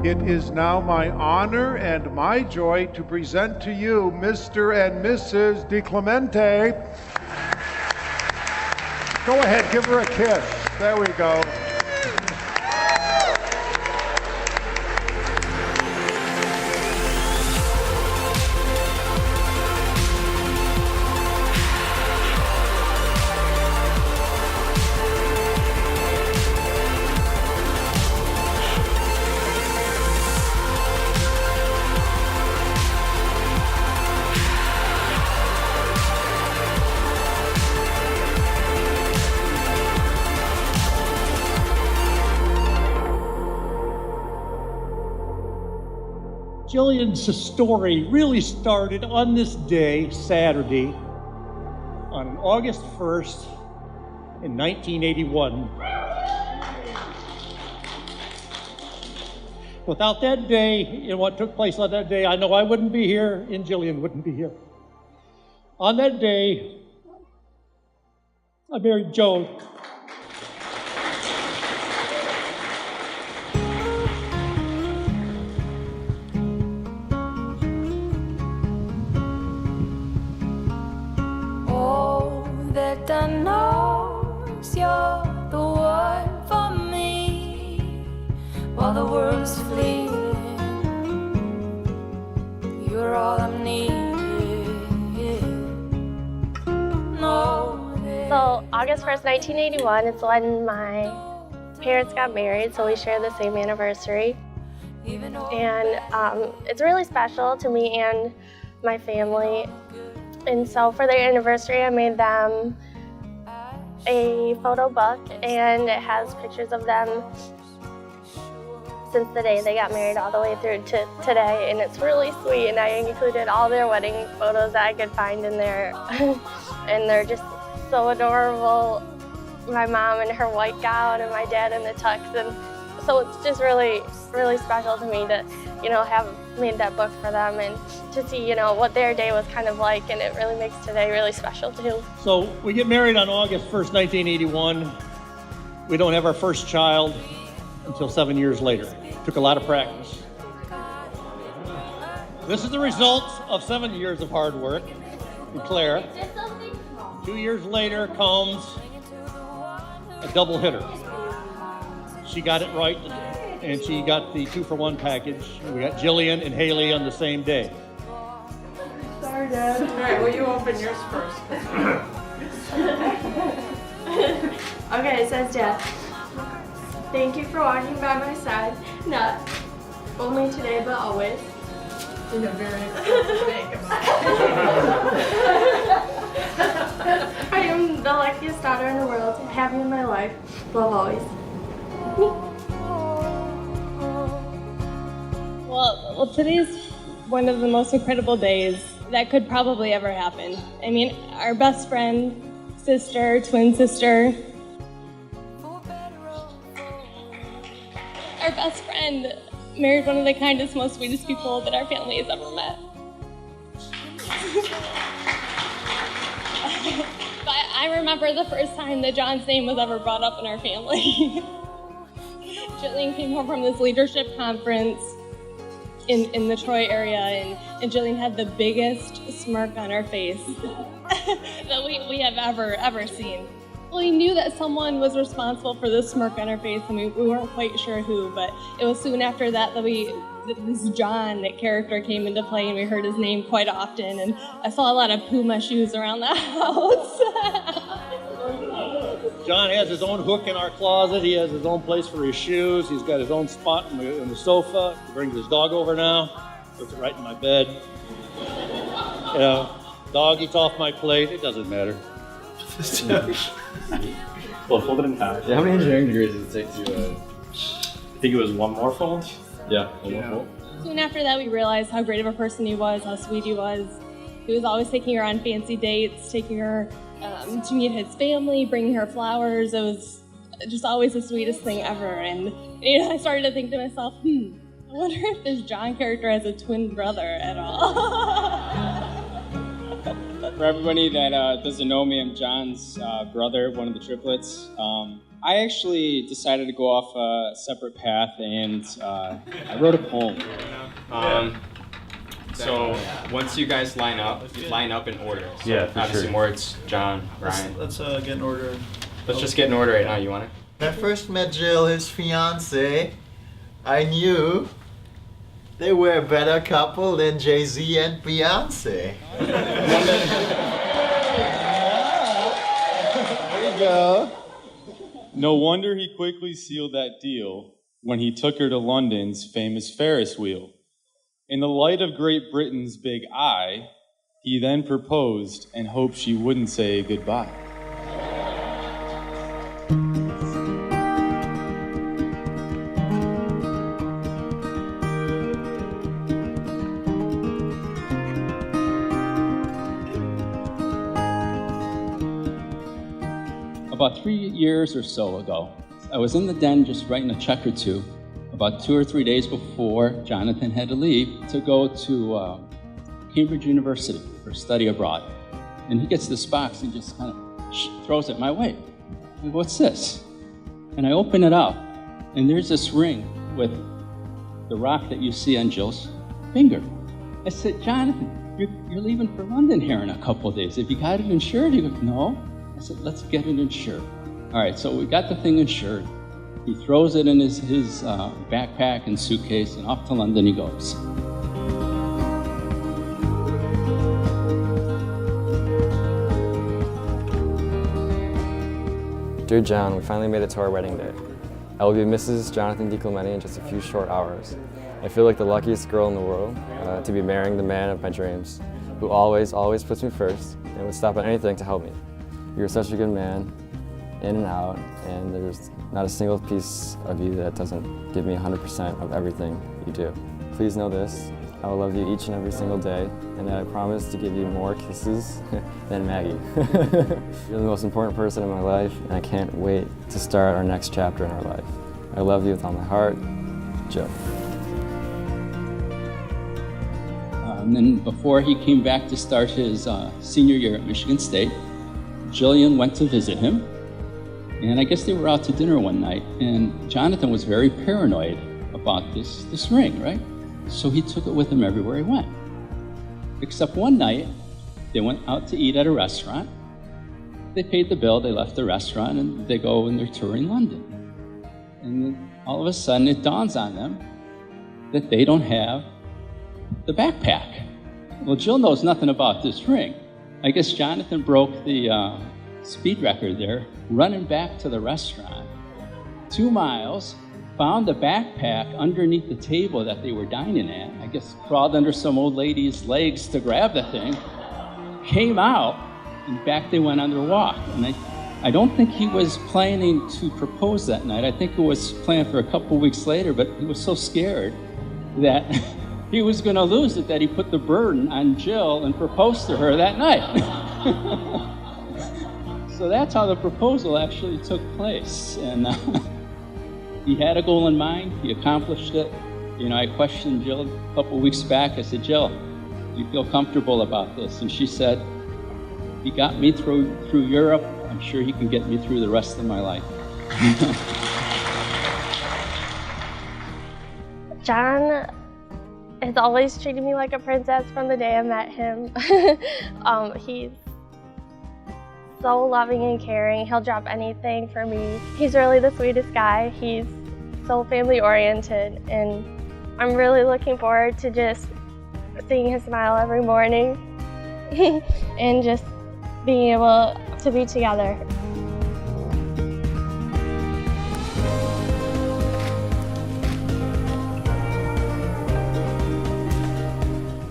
It is now my honor and my joy to present to you Mr. and Mrs. DiClemente. Go ahead, give her a kiss. There we go. Jillian's story really started on this day, Saturday, on August 1st in 1981. Without that day, and what took place on that day, I know I wouldn't be here and Jillian wouldn't be here. On that day, I married Joan. I know you're the one for me. While the world's fleeting, you're all I'm needing. So August 1st, 1981, it's when my parents got married, so we share the same anniversary. And it's really special to me and my family. And so for their anniversary, I made them a photo book, and it has pictures of them since the day they got married all the way through to today, and it's really sweet, and I included all their wedding photos that I could find in there, and they're just so adorable. My mom in her white gown and my dad in the tux, and so it's just really, really special to me to, have made that book for them and to see, what their day was kind of like, and it really makes today really special too. So we get married on August 1st, 1981. We don't have our first child until 7 years later. Took a lot of practice. This is the result of 7 years of hard work with Claire. 2 years later comes a double hitter. She got it right, and she got the 2-for-1 package. We got Jillian and Haley on the same day. Sorry, Dad. All right, well, you open yours first. Okay, it says, Dad, thank you for walking by my side, not only today, but always. In a very expensive makeup. I am the luckiest daughter in the world. Happy in my life. Love always. Well, today's one of the most incredible days that could probably ever happen. I mean, our best friend, sister, twin sister. Our best friend married one of the kindest, most sweetest people that our family has ever met. But I remember the first time that John's name was ever brought up in our family. Jillian came home from this leadership conference in the Troy area, and Jillian had the biggest smirk on her face that we have ever seen. Well, we knew that someone was responsible for the smirk on her face, and we weren't quite sure who, but it was soon after that this John, that character, came into play, and we heard his name quite often, and I saw a lot of Puma shoes around the house. John has his own hook in our closet. He has his own place for his shoes. He's got his own spot in the sofa. He brings his dog over now, puts it right in my bed. Dog eats off my plate. It doesn't matter. Well, fold it in half. Yeah, how many engineering degrees does it take to, I think it was one more fold. Yeah, one more fold. Soon after that, we realized how great of a person he was, how sweet he was. He was always taking her on fancy dates, taking her to meet his family, bringing her flowers. It was just always the sweetest thing ever. And I started to think to myself, I wonder if this John character has a twin brother at all. For everybody that doesn't know me, I'm John's brother, one of the triplets. I actually decided to go off a separate path, and I wrote a poem. So once you guys line up in order. So Yeah, for obviously sure. more it's John, Brian. Let's get in order. Let's just get in order right now. You want it? When I first met Jill, his fiance, I knew they were a better couple than Jay-Z and Beyonce. There you go. No wonder he quickly sealed that deal when he took her to London's famous Ferris wheel. In the light of Great Britain's big eye, he then proposed and hoped she wouldn't say goodbye. About 3 years or so ago, I was in the den just writing a check or two, about 2 or 3 days before Jonathan had to leave to go to Cambridge University for study abroad. And he gets this box and just kind of throws it my way. I go, what's this? And I open it up, and there's this ring with the rock that you see on Jill's finger. I said, Jonathan, you're leaving for London here in a couple of days. Have you got it insured? He goes, no. I said, let's get it insured. All right, so we got the thing insured. He throws it in his backpack and suitcase, and off to London he goes. Dear John, we finally made it to our wedding day. I will be Mrs. Jonathan DiClemente in just a few short hours. I feel like the luckiest girl in the world to be marrying the man of my dreams, who always puts me first and would stop at anything to help me. You're such a good man, in and out, and there's not a single piece of you that doesn't give me 100% of everything you do. Please know this, I will love you each and every single day, and I promise to give you more kisses than Maggie. You're the most important person in my life, and I can't wait to start our next chapter in our life. I love you with all my heart, Jill. And then before he came back to start his senior year at Michigan State, Jillian went to visit him, and I guess they were out to dinner one night, and Jonathan was very paranoid about this ring, right? So he took it with him everywhere he went. Except one night, they went out to eat at a restaurant. They paid the bill, they left the restaurant, and they go and they're touring London. And then all of a sudden, it dawns on them that they don't have the backpack. Well, Jill knows nothing about this ring. I guess Jonathan broke the speed record there, running back to the restaurant, 2 miles, found the backpack underneath the table that they were dining at. I guess crawled under some old lady's legs to grab the thing, came out, and back they went on their walk. And I don't think he was planning to propose that night. I think it was planned for a couple weeks later, but he was so scared that he was going to lose it that he put the burden on Jill and proposed to her that night. So that's how the proposal actually took place. And he had a goal in mind, he accomplished it. You know, I questioned Jill a couple weeks back. I said, Jill, do you feel comfortable about this? And she said, he got me through Europe. I'm sure he can get me through the rest of my life. John has always treated me like a princess from the day I met him. He's so loving and caring. He'll drop anything for me. He's really the sweetest guy. He's so family oriented, and I'm really looking forward to just seeing his smile every morning and just being able to be together.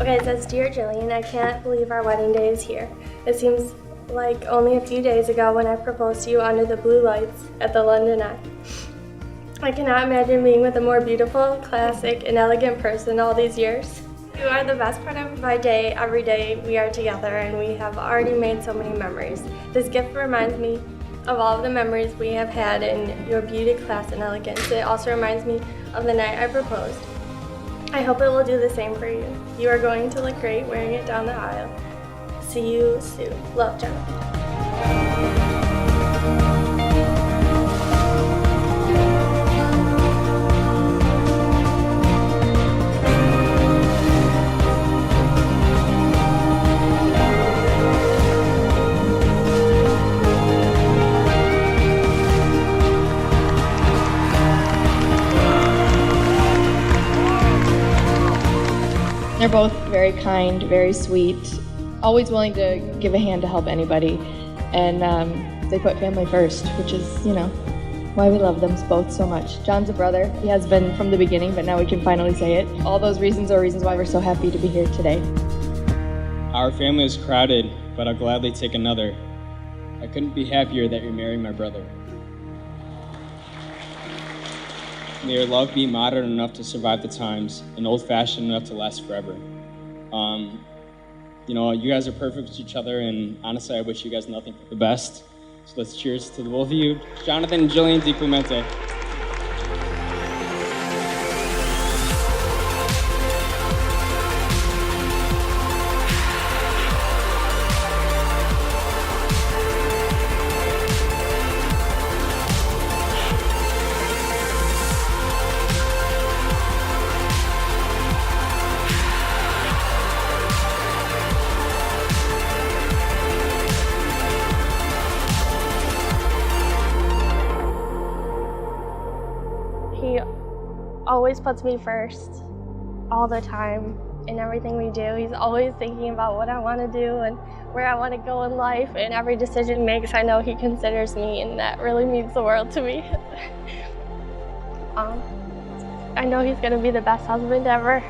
Okay, it says, Dear Jillian, I can't believe our wedding day is here. It seems like only a few days ago when I proposed to you under the blue lights at the London Eye. I cannot imagine being with a more beautiful, classic, and elegant person all these years. You are the best part of my day. Every day we are together, and we have already made so many memories. This gift reminds me of all of the memories we have had in your beauty, class, and elegance. It also reminds me of the night I proposed. I hope it will do the same for you. You are going to look great wearing it down the aisle. See you soon. Love, Jonathan. They're both very kind, very sweet, always willing to give a hand to help anybody. And they put family first, which is, you know, why we love them both so much. John's a brother. He has been from the beginning, but now we can finally say it. All those reasons are reasons why we're so happy to be here today. Our family is crowded, but I'll gladly take another. I couldn't be happier that you're marrying my brother. May your love be modern enough to survive the times and old-fashioned enough to last forever. You know, you guys are perfect with each other, and honestly, I wish you guys nothing but the best. So let's cheers to the both of you, Jonathan and Jillian DiClemente. He always puts me first all the time in everything we do. He's always thinking about what I want to do and where I want to go in life, and every decision he makes, I know he considers me, and that really means the world to me. I know he's going to be the best husband ever.